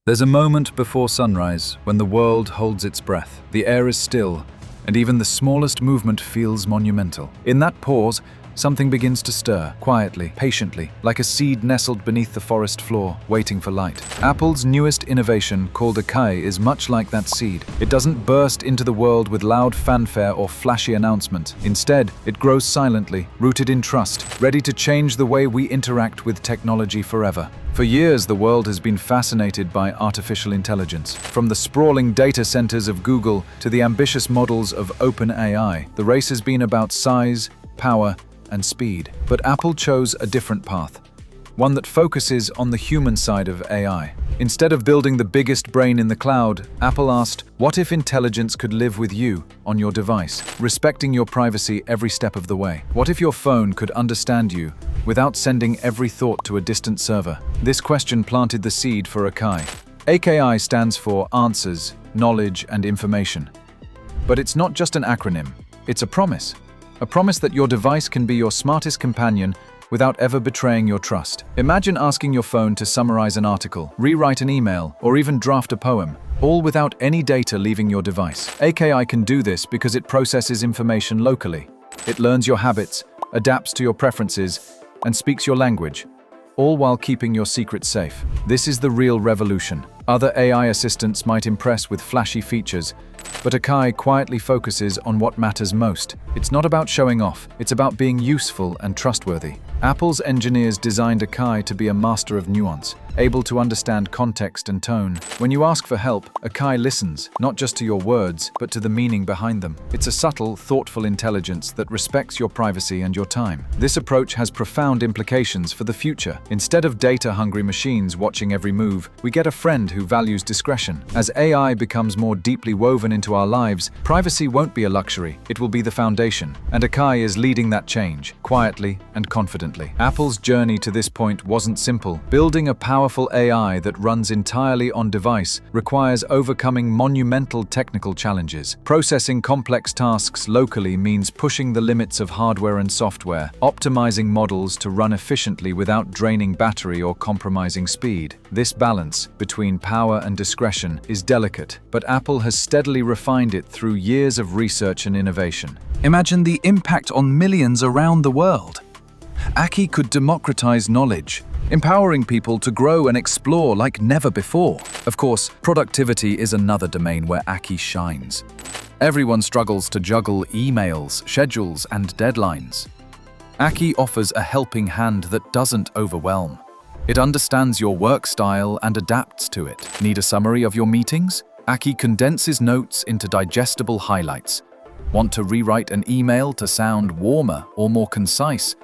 There's a moment before sunrise when the world holds its breath. The air is still, and even the smallest movement feels monumental. In that pause, something begins to stir, quietly, patiently, like a seed nestled beneath the forest floor, waiting for light. Apple's newest innovation, called Aki, is much like that seed. It doesn't burst into the world with loud fanfare or flashy announcement. Instead, it grows silently, rooted in trust, ready to change the way we interact with technology forever. For years, the world has been fascinated by artificial intelligence. From the sprawling data centers of Google to the ambitious models of OpenAI, the race has been about size, power, and speed. But Apple chose a different path, one that focuses on the human side of AI. Instead of building the biggest brain in the cloud, Apple asked, what if intelligence could live with you on your device, respecting your privacy every step of the way? What if your phone could understand you without sending every thought to a distant server? This question planted the seed for Aki. AKI stands for Answers, Knowledge, and Information. But it's not just an acronym, it's a promise. A promise that your device can be your smartest companion without ever betraying your trust. Imagine asking your phone to summarize an article, rewrite an email, or even draft a poem, all without any data leaving your device. AKI can do this because it processes information locally. It learns your habits, adapts to your preferences, and speaks your language, all while keeping your secrets safe. This is the real revolution. Other AI assistants might impress with flashy features, but Aki quietly focuses on what matters most. It's not about showing off, it's about being useful and trustworthy. Apple's engineers designed Aki to be a master of nuance, able to understand context and tone. When you ask for help, Aki listens, not just to your words, but to the meaning behind them. It's a subtle, thoughtful intelligence that respects your privacy and your time. This approach has profound implications for the future. Instead of data-hungry machines watching every move, we get a friend who values discretion. As AI becomes more deeply woven into our lives, privacy won't be a luxury, it will be the foundation. And Aki is leading that change, quietly and confidently. Apple's journey to this point wasn't simple. Building a powerful AI that runs entirely on device requires overcoming monumental technical challenges. Processing complex tasks locally means pushing the limits of hardware and software, optimizing models to run efficiently without draining battery or compromising speed. This balance between power and discretion is delicate, but Apple has steadily refined it through years of research and innovation. Imagine the impact on millions around the world. Aki could democratize knowledge, empowering people to grow and explore like never before. Of course, productivity is another domain where Aki shines. Everyone struggles to juggle emails, schedules, and deadlines. Aki offers a helping hand that doesn't overwhelm. It understands your work style and adapts to it. Need a summary of your meetings? Aki condenses notes into digestible highlights. Want to rewrite an email to sound warmer or more concise?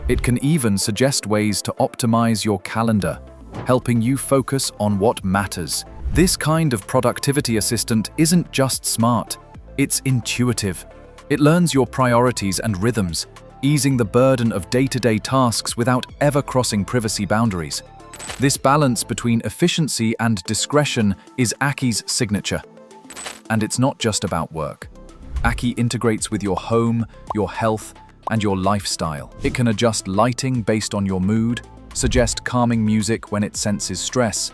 It can even suggest ways to optimize your calendar, helping you focus on what matters. This kind of productivity assistant isn't just smart, it's intuitive. It learns your priorities and rhythms, easing the burden of day-to-day tasks without ever crossing privacy boundaries. This balance between efficiency and discretion is Aki's signature. And it's not just about work. Aki integrates with your home, your health, and your lifestyle. It can adjust lighting based on your mood, suggest calming music when it senses stress,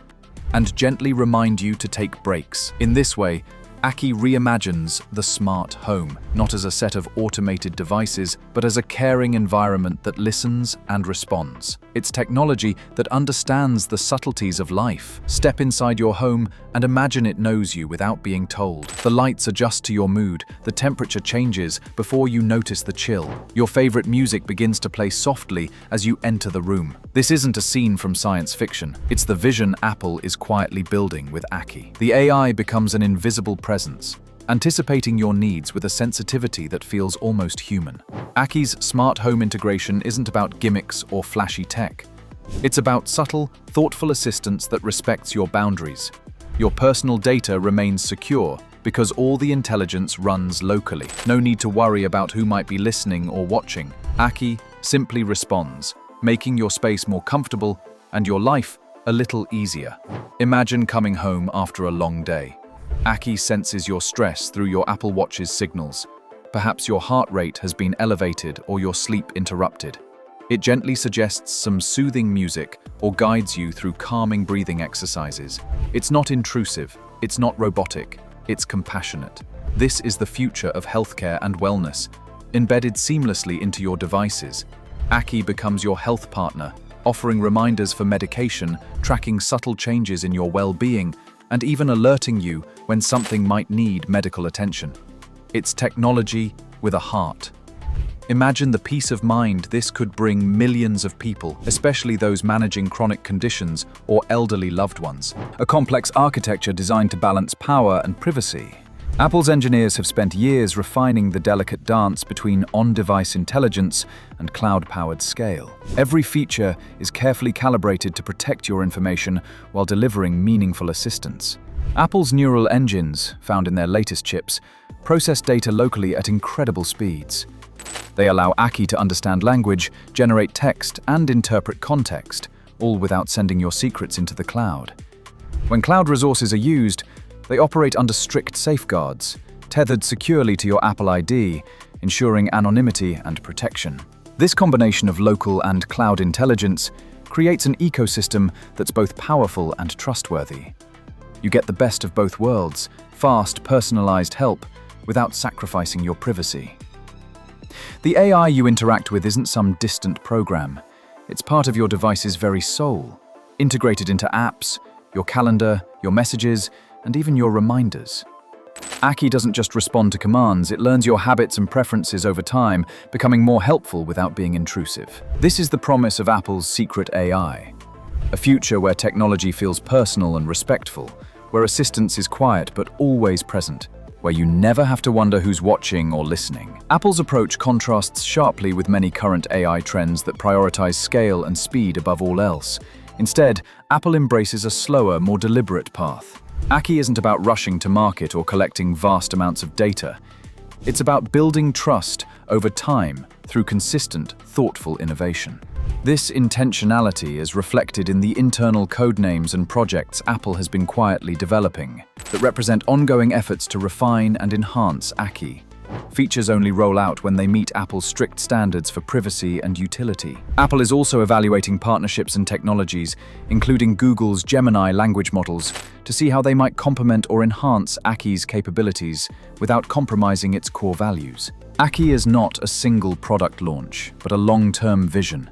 and gently remind you to take breaks. In this way, Aki reimagines the smart home, not as a set of automated devices, but as a caring environment that listens and responds. It's technology that understands the subtleties of life. Step inside your home and imagine it knows you without being told. The lights adjust to your mood, the temperature changes before you notice the chill. Your favorite music begins to play softly as you enter the room. This isn't a scene from science fiction. It's the vision Apple is quietly building with Aki. The AI becomes an invisible presence, anticipating your needs with a sensitivity that feels almost human. Aki's smart home integration isn't about gimmicks or flashy tech. It's about subtle, thoughtful assistance that respects your boundaries. Your personal data remains secure because all the intelligence runs locally. No need to worry about who might be listening or watching. Aki simply responds, making your space more comfortable and your life a little easier. Imagine coming home after a long day. Aki senses your stress through your Apple Watch's signals. Perhaps your heart rate has been elevated or your sleep interrupted. It gently suggests some soothing music or guides you through calming breathing exercises. It's not intrusive, it's not robotic, it's compassionate. This is the future of healthcare and wellness, embedded seamlessly into your devices. Aki becomes your health partner, offering reminders for medication, tracking subtle changes in your well-being, and even alerting you when something might need medical attention. It's technology with a heart. Imagine the peace of mind this could bring millions of people, especially those managing chronic conditions or elderly loved ones. A complex architecture designed to balance power and privacy. Apple's engineers have spent years refining the delicate dance between on-device intelligence and cloud-powered scale. Every feature is carefully calibrated to protect your information while delivering meaningful assistance. Apple's neural engines, found in their latest chips, process data locally at incredible speeds. They allow Aki to understand language, generate text, and interpret context, all without sending your secrets into the cloud. When cloud resources are used, they operate under strict safeguards, tethered securely to your Apple ID, ensuring anonymity and protection. This combination of local and cloud intelligence creates an ecosystem that's both powerful and trustworthy. You get the best of both worlds, fast, personalized help, without sacrificing your privacy. The AI you interact with isn't some distant program. It's part of your device's very soul, integrated into apps, your calendar, your messages, and even your reminders. Aki doesn't just respond to commands, it learns your habits and preferences over time, becoming more helpful without being intrusive. This is the promise of Apple's secret AI. A future where technology feels personal and respectful, where assistance is quiet but always present, where you never have to wonder who's watching or listening. Apple's approach contrasts sharply with many current AI trends that prioritize scale and speed above all else. Instead, Apple embraces a slower, more deliberate path. Aki isn't about rushing to market or collecting vast amounts of data. It's about building trust over time through consistent, thoughtful innovation. This intentionality is reflected in the internal codenames and projects Apple has been quietly developing that represent ongoing efforts to refine and enhance Aki. Features only roll out when they meet Apple's strict standards for privacy and utility. Apple is also evaluating partnerships and technologies, including Google's Gemini language models, to see how they might complement or enhance Aki's capabilities without compromising its core values. Aki is not a single product launch, but a long-term vision.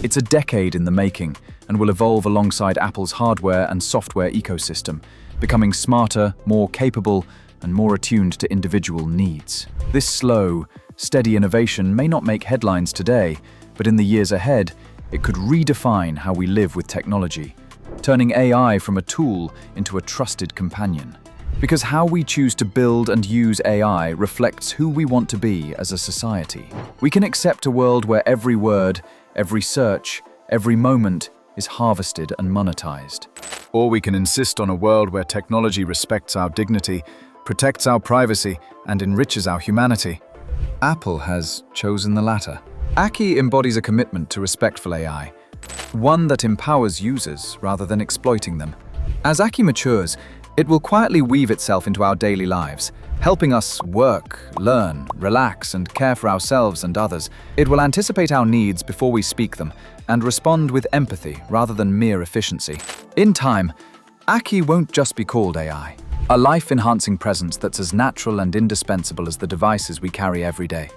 It's a decade in the making and will evolve alongside Apple's hardware and software ecosystem, becoming smarter, more capable, and more attuned to individual needs. This slow, steady innovation may not make headlines today, but in the years ahead, it could redefine how we live with technology, turning AI from a tool into a trusted companion. Because how we choose to build and use AI reflects who we want to be as a society. We can accept a world where every word, every search, every moment is harvested and monetized. Or we can insist on a world where technology respects our dignity, protects our privacy, and enriches our humanity. Apple has chosen the latter. Aki embodies a commitment to respectful AI, one that empowers users rather than exploiting them. As Aki matures, it will quietly weave itself into our daily lives, helping us work, learn, relax, and care for ourselves and others. It will anticipate our needs before we speak them and respond with empathy rather than mere efficiency. In time, Aki won't just be called AI, a life-enhancing presence that's as natural and indispensable as the devices we carry every day.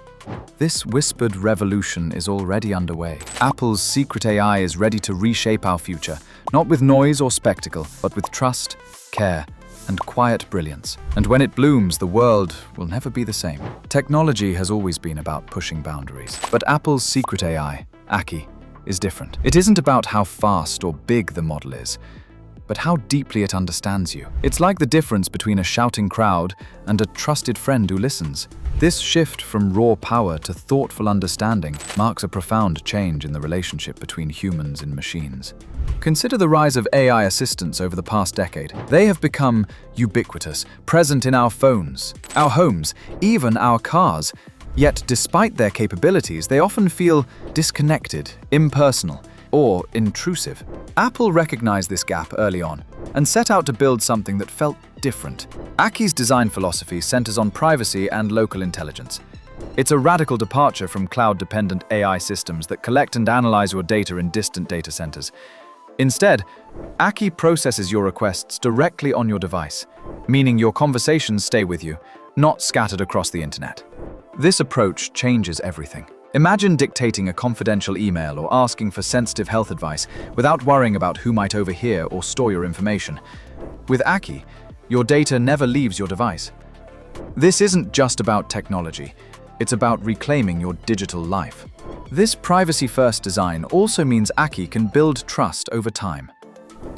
This whispered revolution is already underway. Apple's secret AI is ready to reshape our future, not with noise or spectacle, but with trust, care, and quiet brilliance. And when it blooms, the world will never be the same. Technology has always been about pushing boundaries, but Apple's secret AI, Aki, is different. It isn't about how fast or big the model is, but how deeply it understands you. It's like the difference between a shouting crowd and a trusted friend who listens. This shift from raw power to thoughtful understanding marks a profound change in the relationship between humans and machines. Consider the rise of AI assistants over the past decade. They have become ubiquitous, present in our phones, our homes, even our cars. Yet, despite their capabilities, they often feel disconnected, impersonal, or intrusive. Apple recognized this gap early on and set out to build something that felt different. Aki's design philosophy centers on privacy and local intelligence. It's a radical departure from cloud-dependent AI systems that collect and analyze your data in distant data centers. Instead, Aki processes your requests directly on your device, meaning your conversations stay with you, not scattered across the internet. This approach changes everything. Imagine dictating a confidential email or asking for sensitive health advice without worrying about who might overhear or store your information. With Aki, your data never leaves your device. This isn't just about technology, it's about reclaiming your digital life. This privacy-first design also means Aki can build trust over time.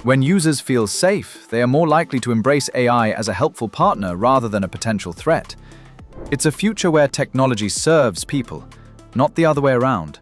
When users feel safe, they are more likely to embrace AI as a helpful partner rather than a potential threat. It's a future where technology serves people, not the other way around.